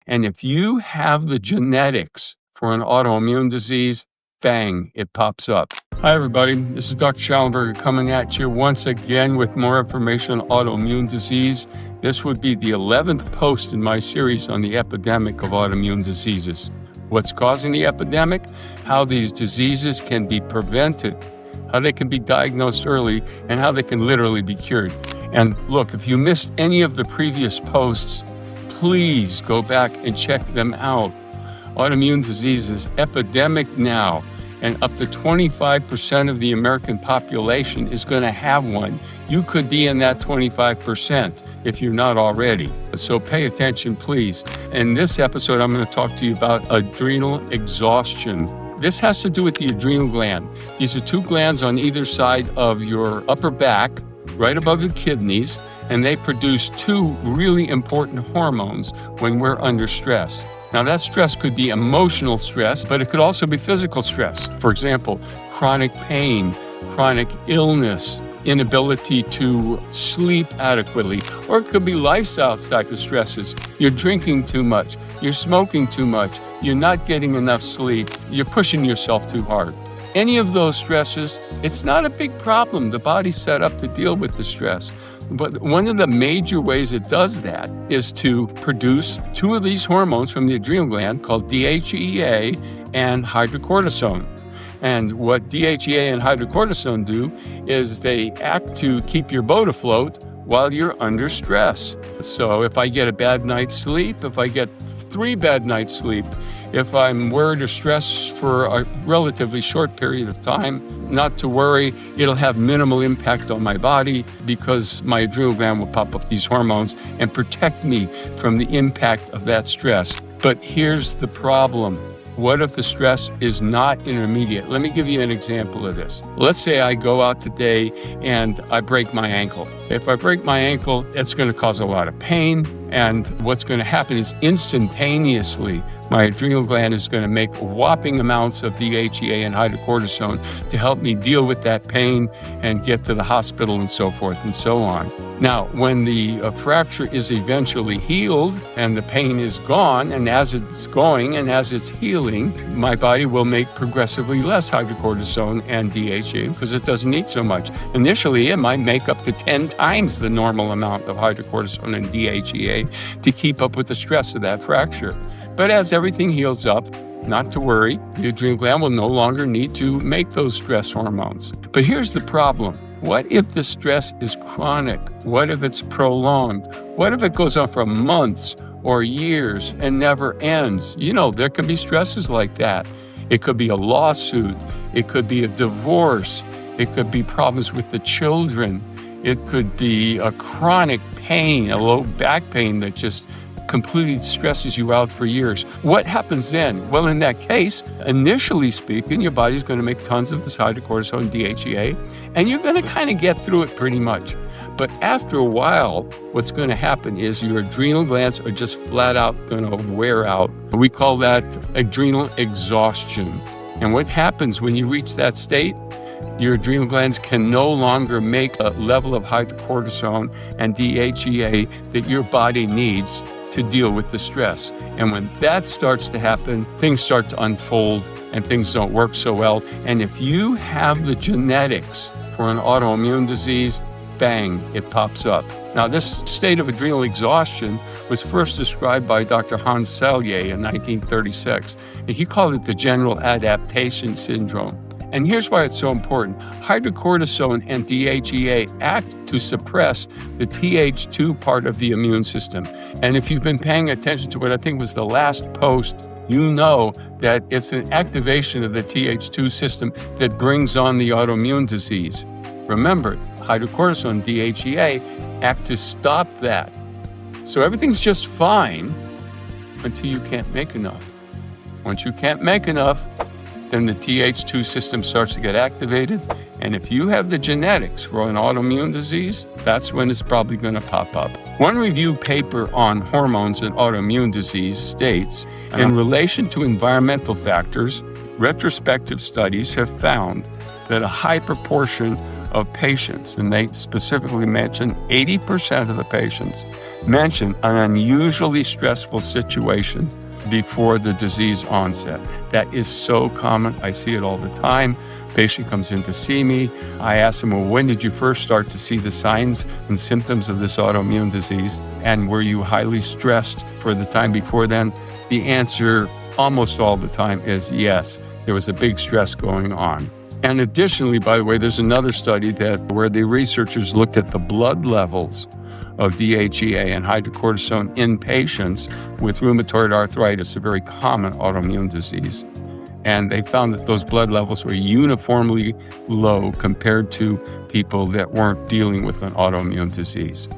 And if you have the genetics for an autoimmune disease, bang, it pops up. Hi, everybody. This is Dr. Shallenberger coming at you once again with more information on autoimmune disease. This would be the 11th post in my series on the epidemic of autoimmune diseases. What's causing the epidemic, how these diseases can be prevented, how they can be diagnosed early, and how they can literally be cured. And look, if you missed any of the previous posts, please go back and check them out. Autoimmune disease is epidemic now, and up to 25% of the American population is going to have one. You could be in that 25% if you're not already. So pay attention, please. In this episode, I'm going to talk to you about adrenal exhaustion. This has to do with the adrenal gland. These are two glands on either side of your upper back, right above the kidneys, and they produce two really important hormones when we're under stress. Now, that stress could be emotional stress, but it could also be physical stress. For example, chronic pain, chronic illness, inability to sleep adequately, or it could be lifestyle type of stresses. You're drinking too much, you're smoking too much, you're not getting enough sleep, you're pushing yourself too hard. Any of those stresses, it's not a big problem. The body's set up to deal with the stress. But one of the major ways it does that is to produce two of these hormones from the adrenal gland called DHEA and hydrocortisone. And what DHEA and hydrocortisone do is they act to keep your boat afloat while you're under stress. So if I get a bad night's sleep, if I get 3 bad nights' sleep, if I'm worried or stressed for a relatively short period of time, not to worry, it'll have minimal impact on my body because my adrenal gland will pop up these hormones and protect me from the impact of that stress. But here's the problem. What if the stress is not intermediate? Let me give you an example of this. Let's say I go out today and I break my ankle. If I break my ankle, it's going to cause a lot of pain. And what's going to happen is instantaneously, my adrenal gland is going to make whopping amounts of DHEA and hydrocortisone to help me deal with that pain and get to the hospital and so forth and so on. Now, when the fracture is eventually healed and the pain is gone, and as it's going and as it's healing, my body will make progressively less hydrocortisone and DHEA because it doesn't need so much. Initially, it might make up to 10 times the normal amount of hydrocortisone and DHEA to keep up with the stress of that fracture. But as everything heals up, not to worry, the adrenal gland will no longer need to make those stress hormones. But here's the problem. What if the stress is chronic? What if it's prolonged? What if it goes on for months or years and never ends? You know, there can be stresses like that. It could be a lawsuit. It could be a divorce. It could be problems with the children. It could be a chronic pain, a low back pain that just completely stresses you out for years. What happens then? Well, in that case, initially speaking, your body's going to make tons of this hydrocortisone and DHEA, and you're going to kind of get through it pretty much. But after a while, what's going to happen is your adrenal glands are just flat out going to wear out. We call that adrenal exhaustion. And what happens when you reach that state? Your adrenal glands can no longer make a level of hydrocortisone and DHEA that your body needs to deal with the stress. And when that starts to happen, things start to unfold and things don't work so well. And if you have the genetics for an autoimmune disease, bang, it pops up. Now, this state of adrenal exhaustion was first described by Dr. Hans Selye in 1936. And he called it the general adaptation syndrome. And here's why it's so important. Hydrocortisone and DHEA act to suppress the Th2 part of the immune system. And if you've been paying attention to what I think was the last post, you know that it's an activation of the Th2 system that brings on the autoimmune disease. Remember, hydrocortisone and DHEA act to stop that. So everything's just fine until you can't make enough. Once you can't make enough, then the Th2 system starts to get activated. And if you have the genetics for an autoimmune disease, that's when it's probably going to pop up. One review paper on hormones and autoimmune disease states, in relation to environmental factors, retrospective studies have found that a high proportion of patients, and they specifically mentioned 80% of the patients mentioned an unusually stressful situation before the disease onset. That is so common. I see it all the time. Patient comes in to see me. I ask them, well, when did you first start to see the signs and symptoms of this autoimmune disease? And were you highly stressed for the time before then? The answer almost all the time is yes. There was a big stress going on. And additionally, by the way, there's another study where the researchers looked at the blood levels of DHEA and hydrocortisone in patients with rheumatoid arthritis, a very common autoimmune disease. And they found that those blood levels were uniformly low compared to people that weren't dealing with an autoimmune disease.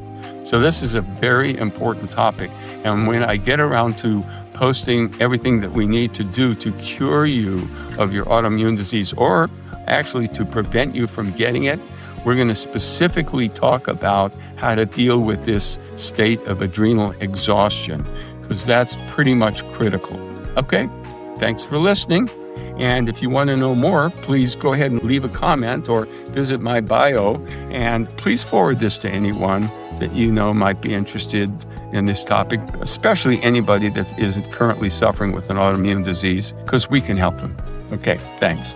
So this is a very important topic. And when I get around to posting everything that we need to do to cure you of your autoimmune disease, or actually to prevent you from getting it, we're going to specifically talk about how to deal with this state of adrenal exhaustion, because that's pretty much critical. Okay, thanks for listening. And if you want to know more, please go ahead and leave a comment or visit my bio. And please forward this to anyone that you know might be interested in this topic, especially anybody that isn't currently suffering with an autoimmune disease, because we can help them. Okay, thanks.